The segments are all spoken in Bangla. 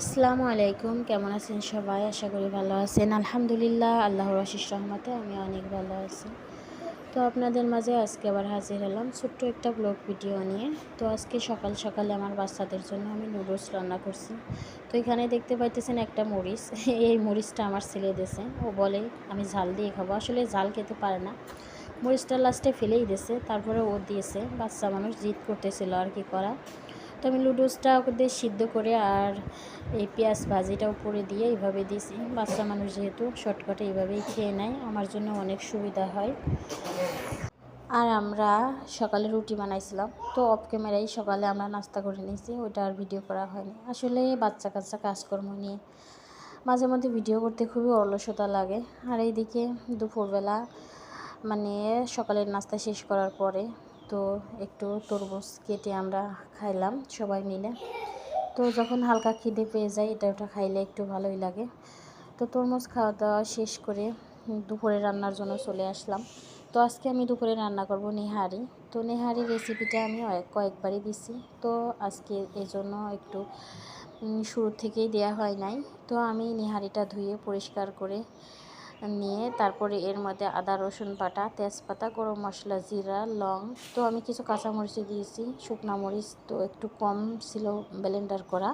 আসসালামু আলাইকুম, কেমন আছেন সবাই? আশা করি ভালো আছেন। আলহামদুলিল্লাহ, আল্লাহর অশেষ রহমতে আমি অনেক ভালো আছি। তো আপনাদের মাঝে আজকে আবার হাজির হলাম ছোট্ট একটা ব্লগ ভিডিও নিয়ে। তো আজকে সকাল সকালে আমার বাচ্চাদের জন্য আমি নুডলস রান্না করছি। তো এখানে দেখতে পাইতেছেন একটা মরিচ এই মরিচটা আমার ছেলে দিয়েছে। ও বলে আমি ঝাল দিয়ে খাবো, আসলে ঝাল খেতে পারে না। মরিচটা লাস্টে ফেলেই দিয়েছে, তারপরে ও দিয়েছে। বাচ্চা মানুষ জিদ করতেছিল, আর কি করা। তো আমি নুডলসটা ওদের সিদ্ধ করে আর এই পেঁয়াজ ভাজিটা উপরে দিয়ে এইভাবে দিয়েছি। বাচ্চা মানুষ যেহেতু শর্টকাটে এইভাবেই খেয়ে নেয়, আমার জন্য অনেক সুবিধা হয়। আর আমরা সকালে রুটি বানাইছিলাম, তো অফ ক্যামেরাই সকালে আমরা নাস্তা করে নিয়েছি, ওইটা আর ভিডিও করা হয়নি। আসলে বাচ্চা কাচ্চা কাজকর্ম নিয়ে মাঝে মধ্যে ভিডিও করতে খুবই অলসতা লাগে। আর এইদিকে দুপুরবেলা মানে সকালের নাস্তা শেষ করার পরে তো একটু তরমুজ কেটে আমরা খাইলাম সবাই মিলে। তো যখন হালকা খিদে পেয়ে যায় এটা ওটা খাইলে একটু ভালোই লাগে। তো তরমুজ খাওয়া দাওয়া শেষ করে দুপুরে রান্নার জন্য চলে আসলাম। তো আজকে আমি দুপুরে রান্না করব নেহারি। তো নেহারি রেসিপিটা আমি কয়েকবারই দিছি, তো আজকে এজন্য একটু শুরু থেকেই দেয়া হয় নাই। তো আমি নেহারিটা ধুয়ে পরিষ্কার করে নিয়ে তারপরে এর মধ্যে আদা রসুন বাটা, তেজপাতা, গরম মশলা, জিরা, লং, তো আমি কিছু কাঁচামরিচ দিয়েছি, শুকনা মরিচ তো একটু কম ছিল ব্লেন্ডার করা,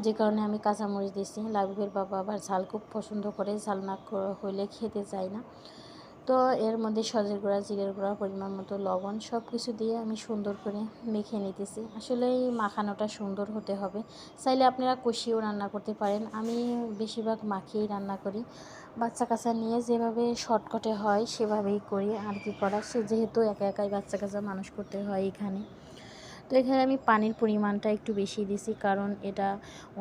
যে কারণে আমি কাঁচামরিচ দিয়েছি। লাবিবের বাবা আবার ঝাল খুব পছন্দ করে, ঝাল না হইলে খেতে চায় না। তো এর মধ্যে সজের গুঁড়া, জিরের গুঁড়া, পরিমাণ মতো লবণ সব কিছু দিয়ে আমি সুন্দর করে মেখে নিতেছি। আসলে এই মাখানোটা সুন্দর হতে হবে। চাইলে আপনারা কষিয়েও রান্না করতে পারেন, আমি বেশিরভাগ মাখিয়েই রান্না করি। বাচ্চা কাচ্চা নিয়ে যেভাবে শর্টকাটে হয় সেভাবেই করি, আর কি করা। সে যেহেতু একা একাই বাচ্চা কাচ্চা মানুষ করতে হয় এখানে। তো এখানে আমি পানির পরিমাণটা একটু বেশি দিছি, কারণ এটা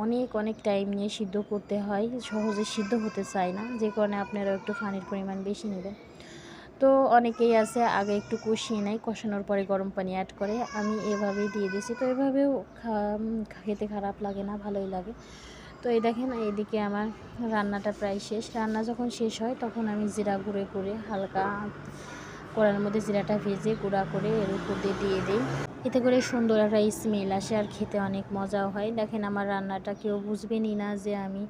অনেক অনেক টাইম নিয়ে সিদ্ধ করতে হয়, সহজে সিদ্ধ হতে চায় না, যে কারণে আপনারা একটু পানির পরিমাণ বেশি নেবেন। তো অনেকেই আছে আগে একটু কষিয়ে নেয়, কষানোর পরে গরম পানি অ্যাড করে, আমি এভাবেই দিয়ে দিয়েছি। তো এভাবেও খেতে খারাপ লাগে না, ভালোই লাগে। তো এই দেখেন এইদিকে আমার রান্নাটা প্রায় শেষ। রান্না যখন শেষ হয় তখন আমি জিরা গুঁড়ো করে হালকা কড়াইয়ের মধ্যে জিরাটা ভেজে গুঁড়া করে এর উপর দিয়ে দিই। এতে করে সুন্দর একটা স্মেল আসে আর খেতে অনেক মজাও হয়। দেখেন আমার রান্নাটা কেউ বুঝবেনই না যে আমি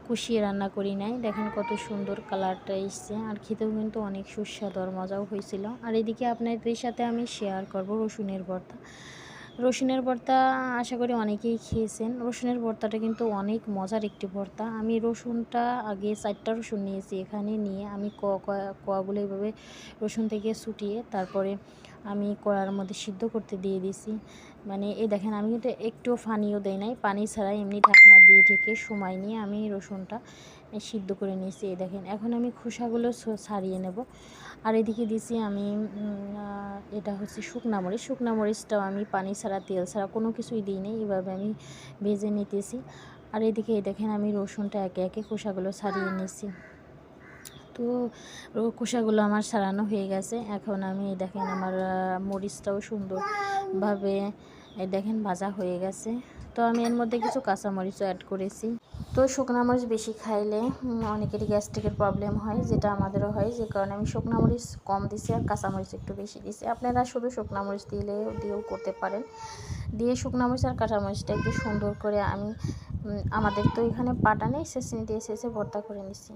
কষিয়ে রান্না করি নাই। দেখেন কত সুন্দর কালারটা এসছে, আর খেতেও কিন্তু অনেক সুস্বাদু আর মজাও হয়েছিল। আর এদিকে আপনাদের সাথে আমি শেয়ার করব রসুনের ভর্তা। রসুনের ভর্তা আশা করি অনেকেই খেয়েছেন। রসুনের ভর্তাটা কিন্তু অনেক মজার একটি ভর্তা। আমি রসুনটা আগে 4টা রসুন নিয়েছি, এখানে নিয়ে আমি কোয়াগুলো এইভাবে রসুন থেকে ছুটিয়ে তারপরে আমি কড়ার মধ্যে সিদ্ধ করতে দিয়ে দিয়েছি। এই দেখেন আমি কিন্তু একটু পানিও দেই নাই, পানি ছাড়াই এমনি ঢাকনা দিয়ে ঢেকে সময় নিয়ে আমি রসুনটা সিদ্ধ করে নিয়েছি। এই দেখেন এখন আমি খোসাগুলো ছাড়িয়ে নেব। আর এদিকে দিছি আমি এটা হচ্ছে শুকনা মরিচ। শুকনা মরিচটাও আমি পানি ছাড়া, তেল ছাড়া কোনো কিছুই দিই নেই, এভাবে আমি ভেজে নিতেছি। আর এদিকে দেখেন আমি রসুনটা একে একে খোসাগুলো ছাড়িয়ে নিয়েছি। তো খোসাগুলো আমার ছাড়ানো হয়ে গেছে। এখন আমি দেখেন আমার মরিচটাও সুন্দরভাবে দেখেন ভাজা হয়ে গেছে। তো আমি এর মধ্যে কিছু কাঁচামরিচও অ্যাড করেছি। তো শুকনা মরিচ বেশি খাইলে অনেকেরই গ্যাস্ট্রিকের প্রবলেম হয়, যেটা আমাদেরও হয়, যে কারণে আমি শুকনা মরিচ কম দিছি আর কাঁচামরিচ একটু বেশি দিছি। আপনারা শুধু শুকনা মরিচ দিয়েও করতে পারেন। দিয়ে শুকনা মরিচ আর কাঁচামরিচটা একটু সুন্দর করে আমি আমাদের তো এখানে পাটা নেই, ছেঁচনি দিয়ে ভর্তা করে নিছি।